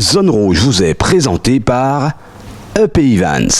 Zone Rouge vous est présenté par EP Evans.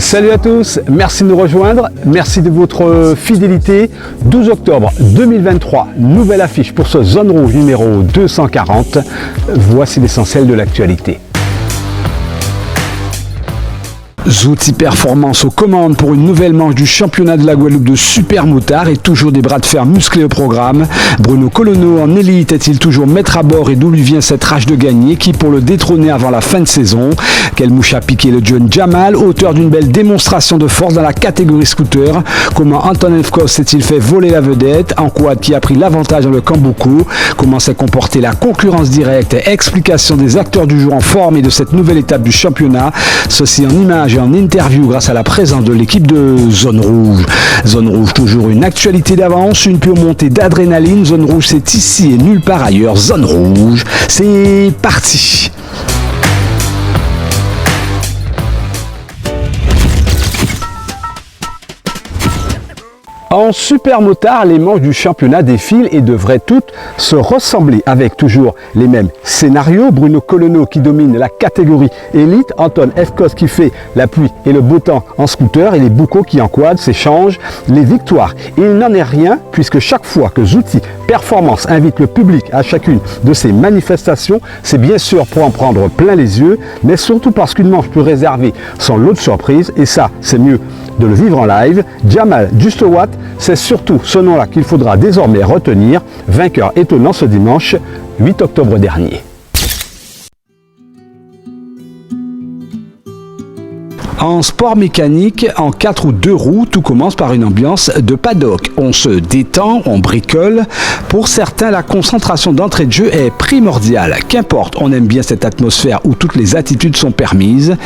Salut à tous, merci de nous rejoindre, merci de votre fidélité. 12 octobre 2023, nouvelle affiche pour ce Zone Rouge numéro 240. Voici l'essentiel de l'actualité. Zouti Performance aux commandes pour une nouvelle manche du championnat de la Guadeloupe de Super Motard et toujours des bras de fer musclés au programme. Bruno Colonneau en élite est-il toujours maître à bord et d'où lui vient cette rage de gagner qui pour le détrôner avant la fin de saison? Quelle mouche a piqué le jeune Jamal, auteur d'une belle démonstration de force dans la catégorie scooter? Comment Anton Efkos s'est-il fait voler la vedette? En quad qui a pris l'avantage dans le Cambuco? Comment s'est comportée la concurrence directe? Explication des acteurs du jour en forme et de cette nouvelle étape du championnat. Ceci en images et en interview grâce à la présence de l'équipe de Zone Rouge. Zone Rouge, toujours une actualité d'avance, une pure montée d'adrénaline. Zone Rouge, c'est ici et nulle part ailleurs. Zone Rouge, c'est parti. En Super Motard, les manches du championnat défilent et devraient toutes se ressembler avec toujours les mêmes scénarios. Bruno Colonneau qui domine la catégorie élite, Anton Efkos qui fait la pluie et le beau temps en scooter et les Boucos qui en quad s'échangent les victoires. Et il n'en est rien puisque chaque fois que Zouti Performance invite le public à chacune de ces manifestations, c'est bien sûr pour en prendre plein les yeux, mais surtout parce qu'une manche peut réserver son lot de surprises et ça, c'est mieux de le vivre en live. Jamal Justowat, c'est surtout ce nom-là qu'il faudra désormais retenir, vainqueur étonnant ce dimanche 8 octobre dernier. En sport mécanique, en 4 ou 2 roues, tout commence par une ambiance de paddock. On se détend, on bricole. Pour certains, la concentration d'entrée de jeu est primordiale. Qu'importe, on aime bien cette atmosphère où toutes les attitudes sont permises.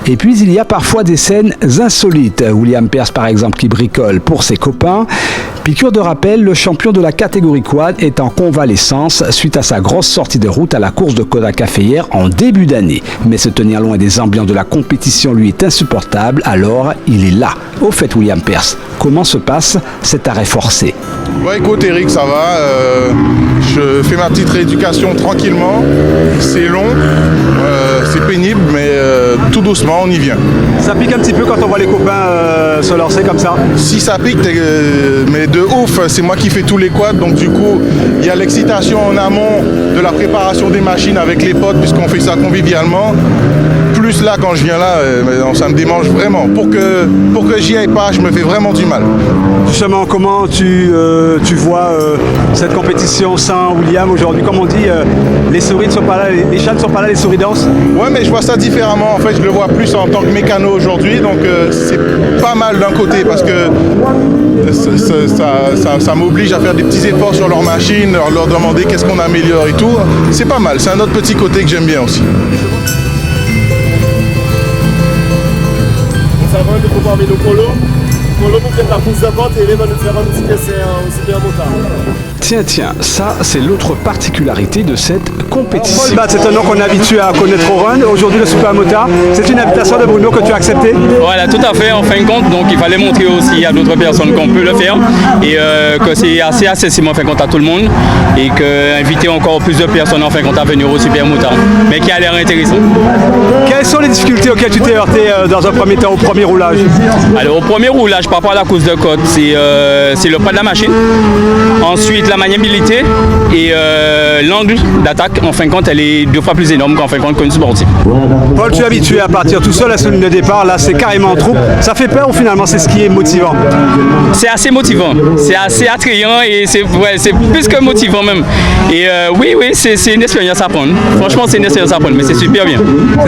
Et puis, il y a parfois des scènes insolites. William Pearce, par exemple, qui bricole pour ses copains. Piqûre de rappel, le champion de la catégorie quad est en convalescence suite à sa grosse sortie de route à la course de Koda Café hier en début d'année. Mais se tenir loin des ambiances de la compétition lui est insupportable, alors il est là. Au fait, William Pearce, comment se passe cet arrêt forcé? Ouais, écoute Eric, ça va. Je fais ma petite rééducation tranquillement. C'est long, c'est pénible, mais tout doucement, on y vient. Ça pique un petit peu quand on voit les copains se lancer comme ça? Si ça pique, mais de ouf, c'est moi qui fais tous les quads, donc du coup, il y a l'excitation en amont de la préparation des machines avec les potes, puisqu'on fait ça convivialement. Plus là, quand je viens là, ça me démange vraiment. Pour que j'y aille pas, je me fais vraiment du mal. Justement, comment tu vois cette compétition sans William aujourd'hui? Comme on dit, les souris ne sont pas là, les chats ne sont pas là, les souris dansent. Ouais, mais je vois ça différemment. En fait, je le vois plus en tant que mécano aujourd'hui, donc c'est pas mal d'un côté parce que ça m'oblige à faire des petits efforts sur leur machine, leur demander qu'est-ce qu'on améliore et tout. C'est pas mal, c'est un autre petit côté que j'aime bien aussi. Ça va, il faut parler de Colo. Colo pour faire la course de vente et il va nous faire un petit essai au Super Motard. Tiens, ça c'est l'autre particularité de cette compétition. Paul Bat, c'est un nom qu'on est habitué à connaître au run. Aujourd'hui le Super Motard, c'est une invitation de Bruno que tu as acceptée? Voilà, tout à fait, en fin de compte, donc il fallait montrer aussi à d'autres personnes qu'on peut le faire et que c'est assez accessible en fin de compte à tout le monde et qu'inviter encore plus de personnes en fin de compte à venir au Super Motard, mais qui a l'air intéressant. Quelles sont les difficultés auxquelles tu t'es heurté dans un premier temps au premier roulage? Alors au premier roulage par rapport à la course de côte, c'est le pas de la machine. Ensuite la maniabilité et l'angle d'attaque, en fin de compte, elle est 2 fois plus énorme qu'en fin de compte qu'une sportive. Paul, tu es habitué à partir tout seul à ce ligne de départ, là c'est carrément en troupe. Ça fait peur ou finalement c'est ce qui est motivant? C'est assez motivant, c'est assez attrayant et c'est plus que motivant même. Et oui, c'est une expérience à prendre. Franchement, c'est une expérience à prendre, mais c'est super bien.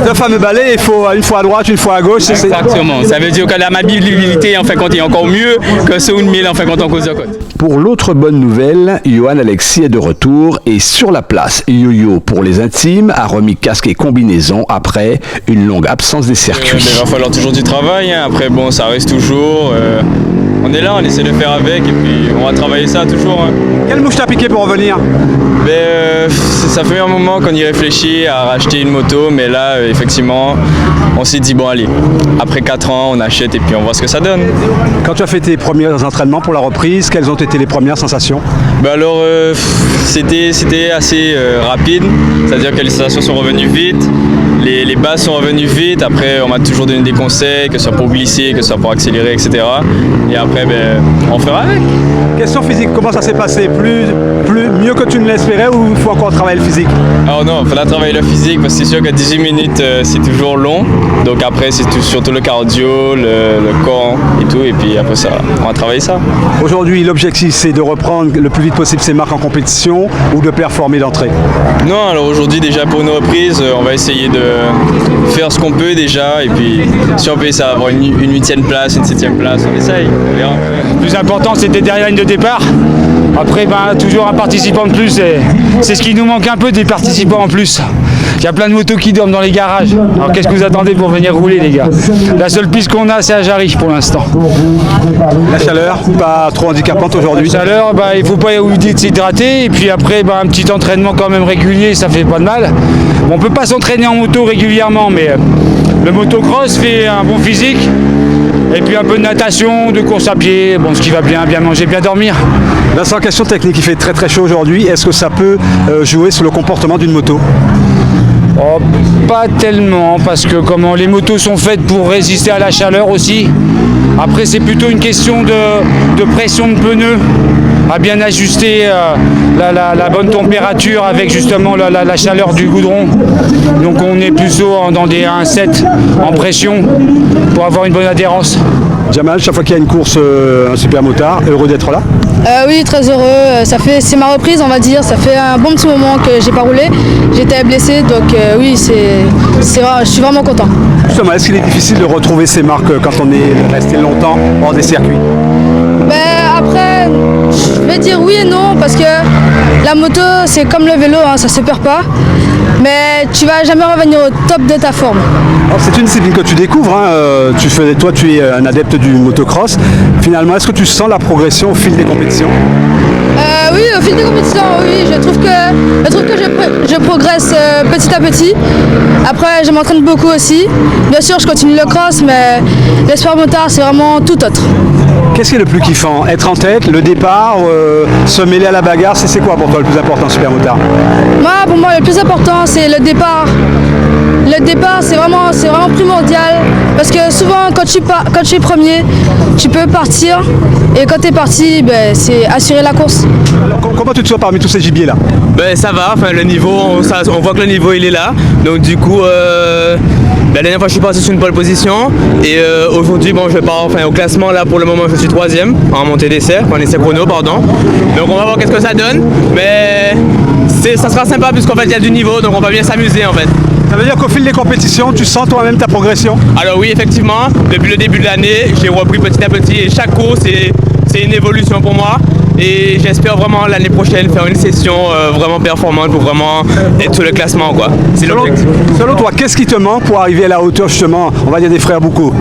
C'est un fameux balai, il faut une fois à droite, une fois à gauche. Exactement, ça veut dire que la maniabilité en fin de compte est encore mieux que sur une mille en fin de compte en cause de côte. Pour l'autre bonne nouvelle, Johan Alexis est de retour et sur la place. Yo-Yo pour les intimes a remis casque et combinaison après une longue absence des circuits. Il va falloir toujours du travail, hein. Après bon ça reste toujours, on est là, on essaie de faire avec et puis on va travailler ça toujours. Hein. Quelle mouche t'a piqué pour revenir? Ça fait un moment qu'on y réfléchit à racheter une moto, mais là effectivement on s'est dit bon allez, après 4 ans on achète et puis on voit ce que ça donne. Quand tu as fait tes premiers entraînements pour la reprise, quelles ont été les premières sensations? Alors c'était assez rapide, c'est-à-dire que les sensations sont revenues vite. Les bases sont revenues vite, après on m'a toujours donné des conseils, que ce soit pour glisser, que ce soit pour accélérer, etc. Et après on fera avec. Question physique, comment ça s'est passé? Mieux que tu ne l'espérais ou il faut encore travailler le physique? Alors non, il faudra travailler le physique parce que c'est sûr que 18 minutes c'est toujours long. Donc après c'est surtout le cardio, le corps et tout. Et puis après ça, on va travailler ça. Aujourd'hui l'objectif c'est de reprendre le plus vite possible ses marques en compétition ou de performer d'entrée? Non, alors aujourd'hui déjà pour une reprise, on va essayer de faire ce qu'on peut déjà. Et puis si on peut essayer d'avoir une 8e place, une 7e place, on essaye. On verra. Le plus important c'était derrière la ligne de départ. Après toujours un participant de plus, c'est ce qui nous manque un peu, des participants en plus. Il y a plein de motos qui dorment dans les garages. Alors qu'est-ce que vous attendez pour venir rouler les gars? La seule piste qu'on a c'est à Jarry pour l'instant. La chaleur, pas trop handicapante aujourd'hui? La chaleur, il ne faut pas oublier de s'hydrater et puis après un petit entraînement quand même régulier, ça fait pas de mal. On ne peut pas s'entraîner en moto régulièrement mais le motocross fait un bon physique. Et puis un peu de natation, de course à pied, ce qui va bien manger, bien dormir. Vincent, question technique, il fait très très chaud aujourd'hui. Est-ce que ça peut jouer sur le comportement d'une moto? Pas tellement, parce que les motos sont faites pour résister à la chaleur aussi. Après c'est plutôt une question de pression de pneus, à bien ajuster la bonne température avec justement la chaleur du goudron. Donc on est plutôt dans des 1,7 en pression pour avoir une bonne adhérence. Jamal, chaque fois qu'il y a une course, un super motard, heureux d'être là? Oui, très heureux. C'est ma reprise, on va dire. Ça fait un bon petit moment que j'ai pas roulé. J'étais blessé, donc oui, je suis vraiment content. Justement, est-ce qu'il est difficile de retrouver ses marques quand on est resté longtemps hors des circuits? Après, je vais dire oui et non, parce que la moto, c'est comme le vélo, ça se perd pas. Mais tu vas jamais revenir au top de ta forme. C'est une discipline que tu découvres, toi tu es un adepte du motocross. Finalement, est-ce que tu sens la progression au fil des compétitions? Oui, au fil des compétitions, oui, je trouve que je progresse petit à petit. Après, je m'entraîne beaucoup aussi. Bien sûr, je continue le cross, mais le sport motard, c'est vraiment tout autre. Qu'est-ce qui est le plus kiffant? Être en tête, le départ, se mêler à la bagarre, c'est quoi pour toi le plus important, super motard? Pour moi, le plus important, c'est le départ. Le départ, c'est vraiment primordial parce que souvent, quand tu es premier, tu peux partir et quand tu es parti, c'est assurer la course. Alors, comment tu te sens parmi tous ces gibiers là? Ça va, le niveau, on voit que le niveau il est là. Donc du coup, la dernière fois je suis passé sur une pole position et aujourd'hui je pars au classement là pour le moment je suis 3e en montée d'essai, en essai chrono pardon. Donc on va voir qu'est-ce que ça donne, mais ça sera sympa puisqu'en fait il y a du niveau donc on va bien s'amuser en fait. Ça veut dire qu'au fil des compétitions, tu sens toi-même ta progression? Alors oui effectivement, depuis le début de l'année, j'ai repris petit à petit et chaque course c'est une évolution pour moi. Et j'espère vraiment l'année prochaine faire une session vraiment performante pour vraiment être sur le classement quoi. C'est l'objectif. Selon toi, qu'est-ce qui te manque pour arriver à la hauteur justement, on va dire des frères Boucaud?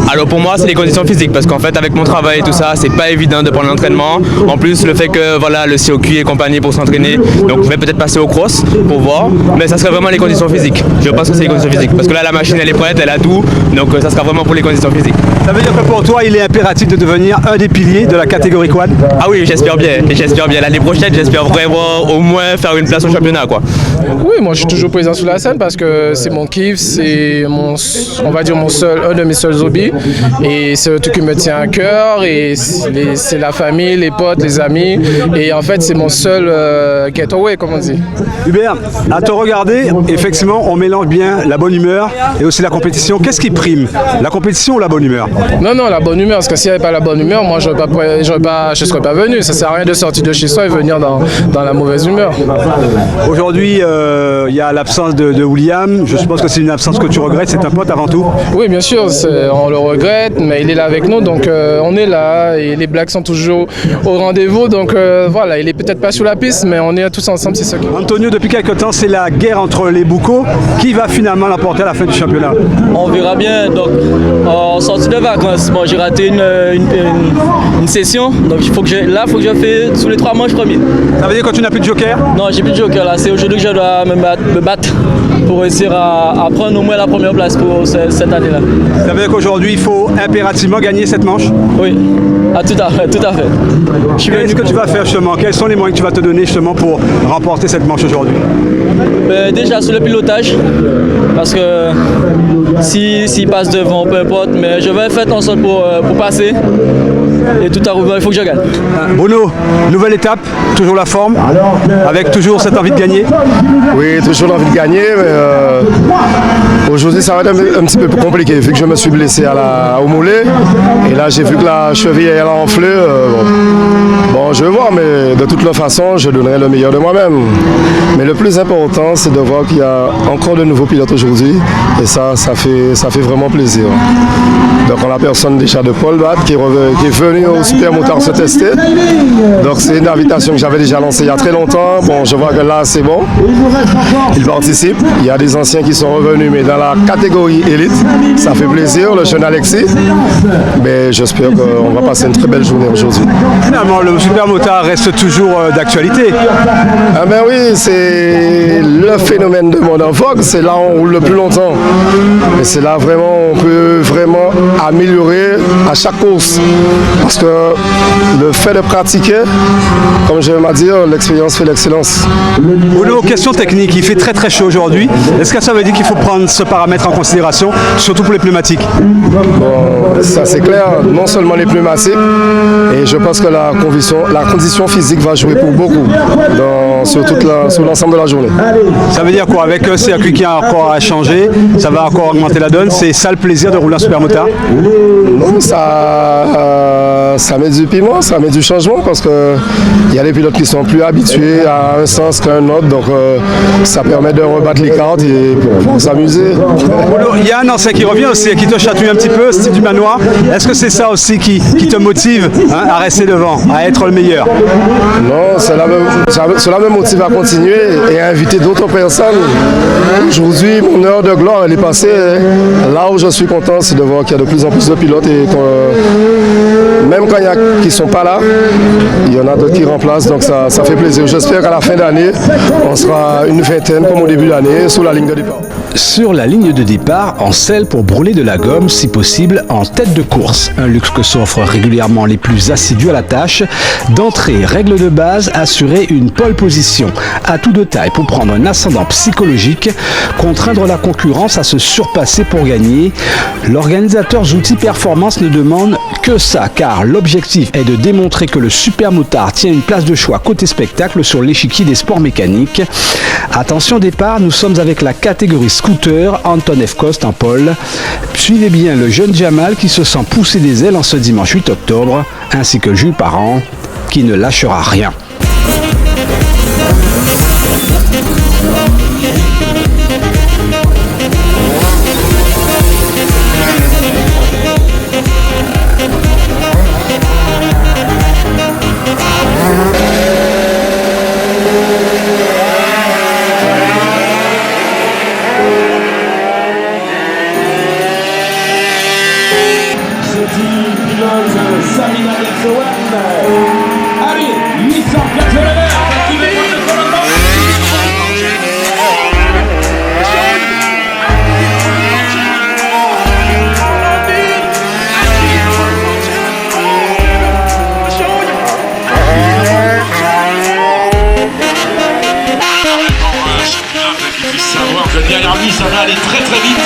Alors pour moi c'est les conditions physiques parce qu'en fait avec mon travail et tout ça c'est pas évident de prendre l'entraînement. En plus le fait que le COQ et compagnie pour s'entraîner, donc je vais peut-être passer au cross pour voir, mais ça serait vraiment les conditions physiques. Je pense que c'est les conditions physiques parce que là la machine elle est prête, elle a tout, donc ça sera vraiment pour les conditions physiques. Ça veut dire que pour toi il est impératif de devenir un des piliers de la catégorie quad? Ah oui j'espère bien. L'année prochaine j'espère vraiment au moins faire une place au championnat quoi. Oui, moi je suis toujours présent sur la scène parce que c'est mon kiff, c'est un de mes seuls hobbies. Et c'est le truc qui me tient à cœur. Et c'est la famille, les potes, les amis. Et en fait, c'est mon seul getaway, comme on dit. Hubert, à te regarder, effectivement, on mélange bien la bonne humeur et aussi la compétition. Qu'est-ce qui prime, la compétition ou la bonne humeur? Non, la bonne humeur. Parce que s'il n'y avait pas la bonne humeur, moi, je ne serais pas venu. Ça ne sert à rien de sortir de chez soi et venir dans la mauvaise humeur. Aujourd'hui, il y a l'absence de William. Je suppose que c'est une absence que tu regrettes. C'est un pote avant tout? Oui, bien sûr, on le regrette, mais il est là avec nous, donc on est là et les blagues sont toujours au rendez-vous. Donc voilà, il est peut-être pas sur la piste, mais on est tous ensemble, c'est ça qui... Antonio, depuis quelques temps, c'est la guerre entre les boucos. Qui va finalement l'emporter à la fin du championnat? On verra bien. Donc, en sortie de vacances, bon, j'ai raté une session, donc il faut que je fasse tous les 3 manches premiers. Ça veut dire que tu n'as plus de joker? Non, j'ai plus de joker là. C'est aujourd'hui que je dois me battre pour réussir à prendre au moins la première place pour cette année-là. Ça veut dire qu'aujourd'hui, il faut impérativement gagner cette manche? Oui, tout à fait. Qu'est-ce que tu vas faire justement? Quels sont les moyens que tu vas te donner justement pour remporter cette manche aujourd'hui? Déjà sur le pilotage, parce que s'il passe devant, peu importe, mais je vais faire en sorte pour passer. Et tout arrive, il faut que je gagne. Bruno, nouvelle étape, toujours la forme, avec toujours cette envie de gagner? Oui, toujours l'envie de gagner, mais aujourd'hui ça va être un petit peu plus compliqué, vu que je me suis blessé au mollet. Et là j'ai vu que la cheville elle a enflé. Bon, je vais voir, mais de toute façon, je donnerai le meilleur de moi-même. Mais le plus important, c'est de voir qu'il y a encore de nouveaux pilotes aujourd'hui. Et ça fait vraiment plaisir. Donc on a personne déjà de Paul Bat qui est venu au Super Motard se tester. Donc c'est une invitation que j'avais déjà lancée il y a très longtemps. Bon, je vois que là c'est bon. Il participe. Il y a des anciens qui sont revenus, mais dans la catégorie élite. Ça fait plaisir, le jeune Alexis. Mais j'espère qu'on va passer une très belle journée aujourd'hui. Finalement, le Super Motard reste toujours d'actualité. Ah ben oui, c'est le phénomène de mode en vogue. C'est là où on roule le plus longtemps. Et c'est là vraiment on peut vraiment améliorer à chaque course. Parce que le fait de pratiquer, comme je vais dire, l'expérience fait l'excellence. Bruno, question technique, il fait très très chaud aujourd'hui. Est-ce que ça veut dire qu'il faut prendre ce paramètre en considération, surtout pour les pneumatiques? Bon, ça c'est clair, non seulement les pneumatiques, et je pense que la condition physique va jouer pour beaucoup sur l'ensemble de la journée. Ça veut dire quoi? Avec un circuit qui a encore à changer, ça va encore augmenter la donne? C'est ça le plaisir de rouler un Super Motard? Non, ça met du piment, ça met du changement parce qu'il y a des pilotes qui sont plus habitués à un sens qu'à un autre, donc ça permet de rebattre les cartes et pour s'amuser. Il y a un ancien qui revient aussi et qui te chatouille un petit peu, Steve du Manoir. Est-ce que c'est ça aussi qui te motive à rester devant, à être le meilleur? Non, cela me motive à continuer et à inviter d'autres personnes. Aujourd'hui, mon heure de gloire elle est passée. Là où je suis content, c'est de voir qu'il y a de plus en plus de pilotes et même quand il y a qui ne sont pas là, il y en a d'autres qui remplacent, donc ça fait plaisir. J'espère qu'à la fin d'année, on sera une vingtaine comme au début de l'année sur la ligne de départ. Sur la ligne de départ, en selle pour brûler de la gomme, si possible en tête de course. Un luxe que s'offrent régulièrement les plus assidus à la tâche. D'entrée, règle de base, assurer une pole position. Atout de taille pour prendre un ascendant psychologique, contraindre la concurrence à se surpasser pour gagner. L'organisateur Zouti Performance ne demande que ça, car l'objectif est de démontrer que le Super Motard tient une place de choix côté spectacle sur l'échiquier des sports mécaniques. Attention départ, nous sommes avec la catégorie scooter, Anton F. Coste en pole. Suivez bien le jeune Jamal qui se sent pousser des ailes en ce dimanche 8 octobre, ainsi que Jules Parent qui ne lâchera rien. Ça va aller très très vite.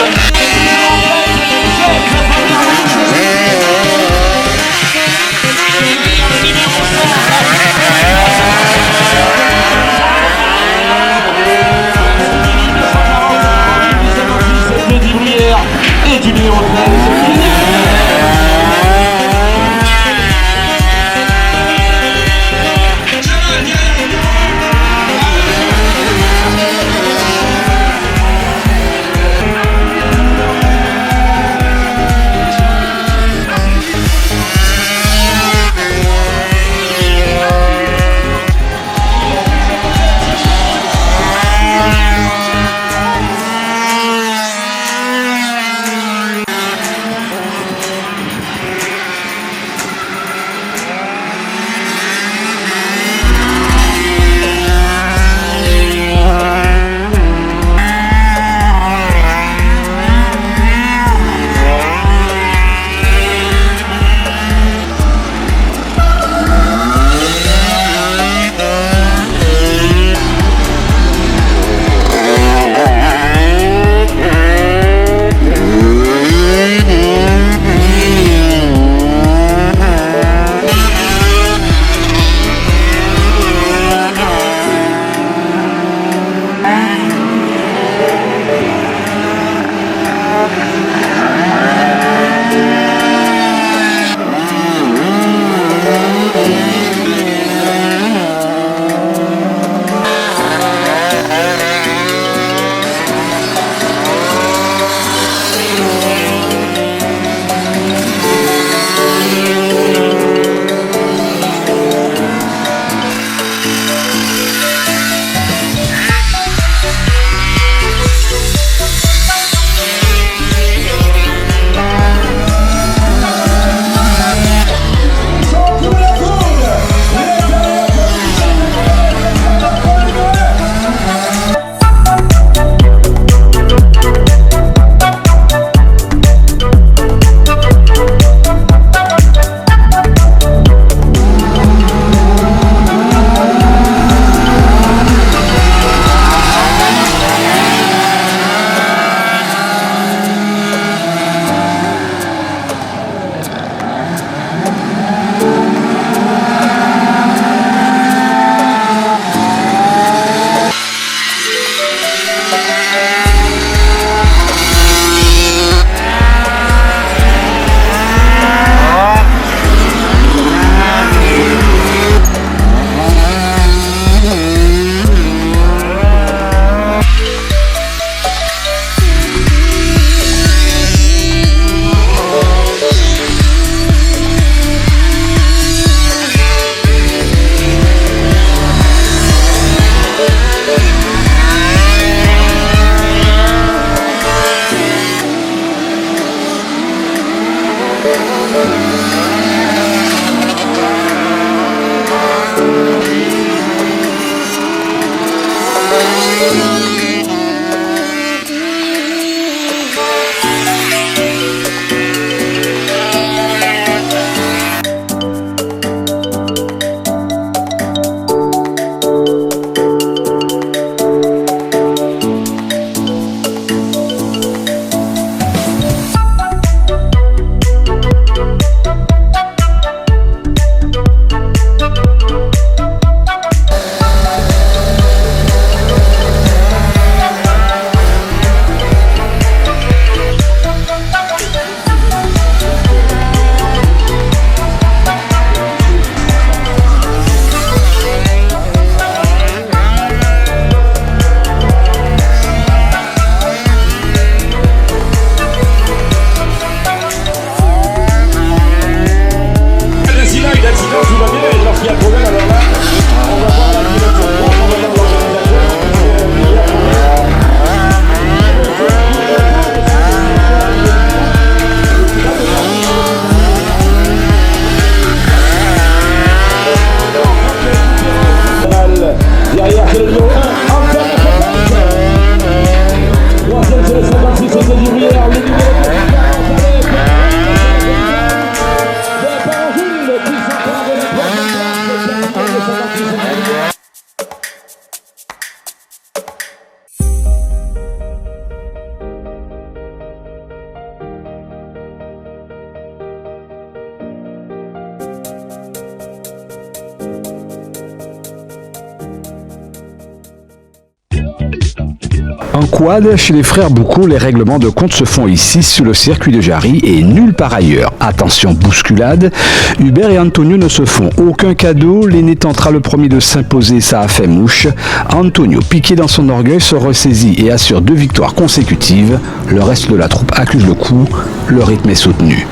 En quad, chez les frères Boucaud, les règlements de compte se font ici sur le circuit de Jarry et nulle part ailleurs. Attention, bousculade. Hubert et Antonio ne se font aucun cadeau. L'aîné tentera le premier de s'imposer, ça a fait mouche. Antonio, piqué dans son orgueil, se ressaisit et assure 2 victoires consécutives. Le reste de la troupe accuse le coup. Le rythme est soutenu.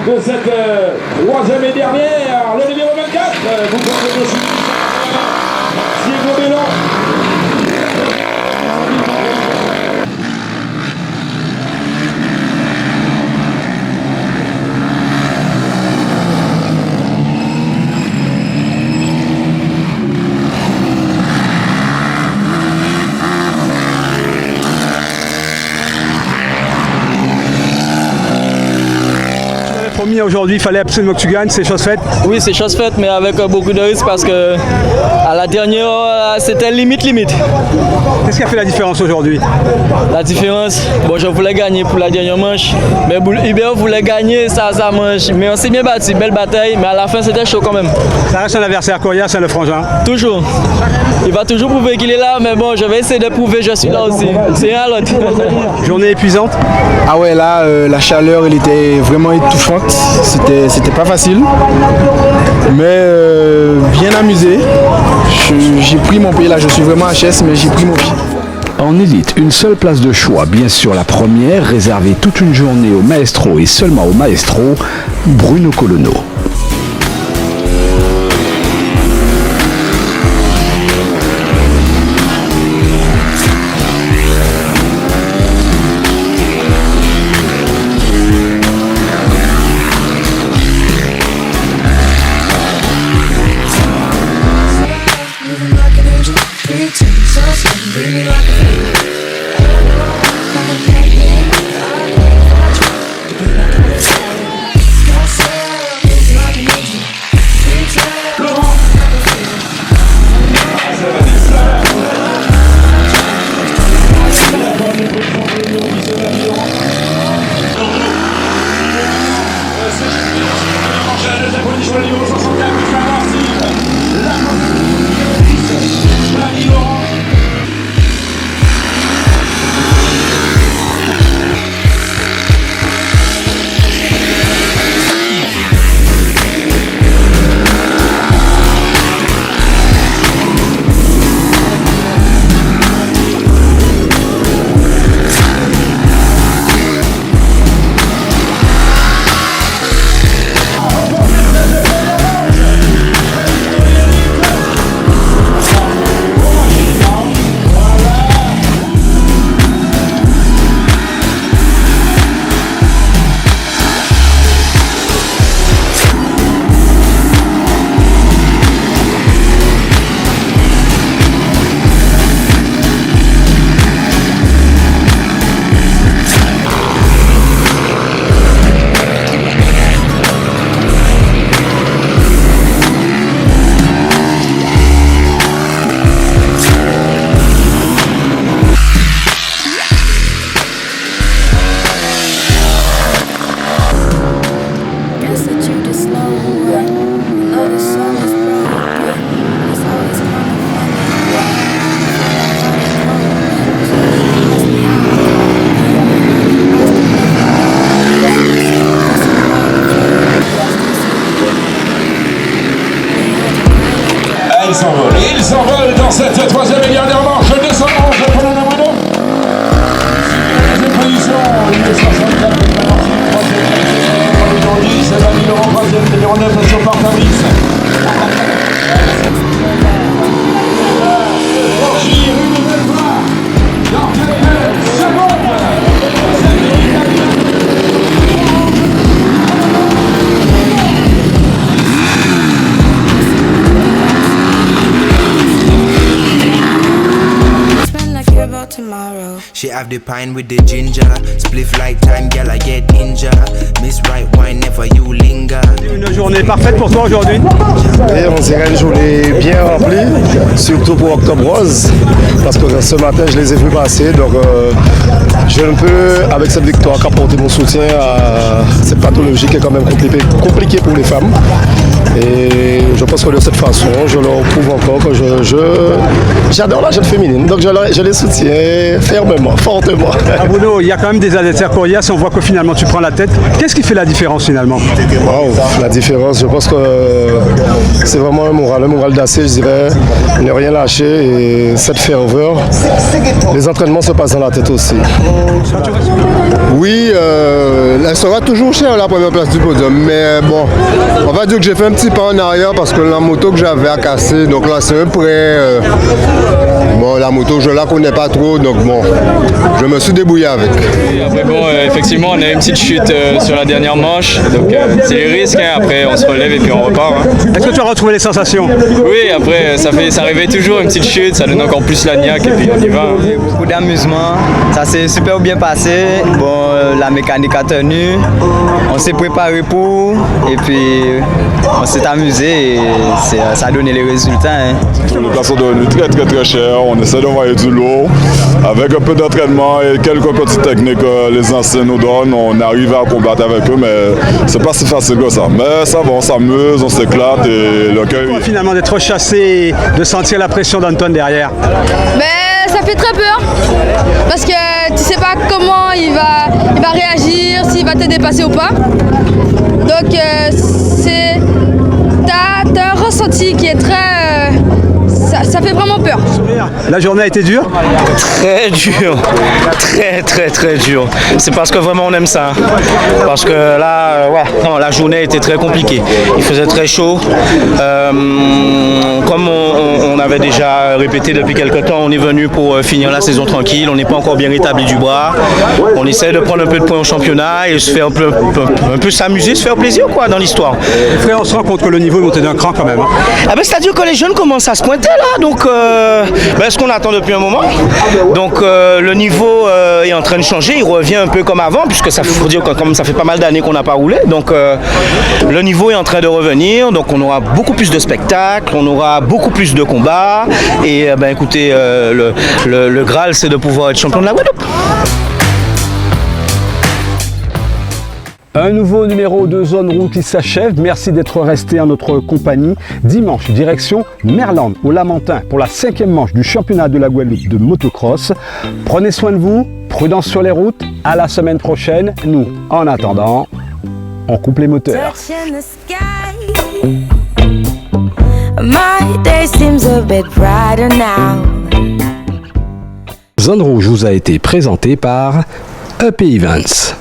De cette troisième et dernière, le numéro 24, vous pouvez aussi Diego Bellon. Aujourd'hui, il fallait absolument que tu gagnes, c'est chose faite. Oui, c'est chose faite, mais avec beaucoup de risques parce que à la dernière, c'était limite. Qu'est-ce qui a fait la différence aujourd'hui? La différence, bon, je voulais gagner pour la dernière manche, mais Hubert voulait gagner sa manche. Mais on s'est bien battu, belle bataille, mais à la fin, c'était chaud quand même. Ça reste un adversaire coriace, le frangin. Toujours. Il va toujours prouver qu'il est là, mais bon, je vais essayer de prouver que je suis là aussi. C'est un à l'autre. Journée épuisante? Ah ouais, là, la chaleur, elle était vraiment étouffante. C'était pas facile, mais bien amusé. J'ai pris mon pied là, je suis vraiment HS, mais j'ai pris mon pied. En élite, une seule place de choix, bien sûr la première, réservée toute une journée au maestro et seulement au maestro, Bruno Colonno. She have the pine with the ginger. Spliff like time, girl, I get injured. Miss right wine, never you linger. Une journée parfaite pour toi aujourd'hui? Et on dirait une journée bien remplie, surtout pour Octobre Rose, parce que ce matin je les ai vus passer, donc je ne peux, avec cette victoire, qu'apporter mon soutien à cette pathologie qui est quand même compliquée pour les femmes. Et je pense que de cette façon, je leur prouve encore que j'adore la jeune féminine, donc je les soutiens fermement, fortement. Bruno, il y a quand même des adversaires coriaces, on voit que finalement tu prends la tête. Qu'est-ce qui fait la différence finalement? Wow, la différence, je pense que c'est vraiment un moral d'acier, je dirais, ne rien lâcher et cette ferveur. Les entraînements se passent dans la tête aussi. Oui, elle sera toujours chère la première place du podium, mais bon, on va dire que j'ai fait un petit pas en arrière parce que la moto que j'avais a cassé, donc là c'est un prêt. Bon, la moto je la connais pas trop, donc bon, je me suis débrouillé avec. Et après bon, effectivement on a une petite chute sur la dernière manche, donc c'est les risques, hein. Après on se relève et puis on repart. Hein. Est-ce que tu as retrouvé les sensations? Oui, après ça réveille toujours une petite chute, ça donne encore plus la niaque et puis on y va. Hein. Beaucoup d'amusement, ça s'est super bien passé. Bon, la mécanique a tenu, on s'est préparé pour, et puis on s'est amusé et ça a donné les résultats. Hein. Les places sont devenues très chères, on essaie d'envoyer du lourd. Avec un peu d'entraînement et quelques petites techniques que les anciens nous donnent, on arrive à combattre avec eux, mais c'est pas si facile que ça. Mais ça va, on s'amuse, on s'éclate et le cœur... Finalement d'être chassé, de sentir la pression d'Anton derrière. Ben, ça fait très peur, parce que tu sais pas comment il va réagir, s'il va te dépasser ou pas. Donc t'as un ressenti qui est très... ça fait vraiment peur. La journée a été dure? Très dur, très dur. C'est parce que vraiment on aime ça. Parce que là, la journée était très compliquée. Il faisait très chaud. Comme on avait déjà répété depuis quelques temps, on est venu pour finir la saison tranquille. On n'est pas encore bien rétabli du bras. On essaie de prendre un peu de points au championnat et se faire un peu s'amuser, se faire plaisir quoi dans l'histoire. Frère, on se rend compte que le niveau est monté d'un cran quand même. Hein. Ah ben, c'est-à-dire que les jeunes commencent à se pointer là, donc ce qu'on attend depuis un moment. Donc le niveau est en train de changer, il revient un peu comme avant, puisque ça faut dire que comme ça fait pas mal d'années qu'on n'a pas roulé. Donc le niveau est en train de revenir, donc on aura beaucoup plus de spectacles, on aura beaucoup plus de combats. Et écoutez, le Graal c'est de pouvoir être champion de la Guadeloupe. Un nouveau numéro de Zone Roue qui s'achève. Merci d'être resté en notre compagnie. Dimanche, direction Merland au Lamentin pour la 5e manche du championnat de la Guadeloupe de motocross. Prenez soin de vous, prudence sur les routes. À la semaine prochaine. Nous, en attendant, on coupe les moteurs. Zone Rouge vous a été présenté par EP Events.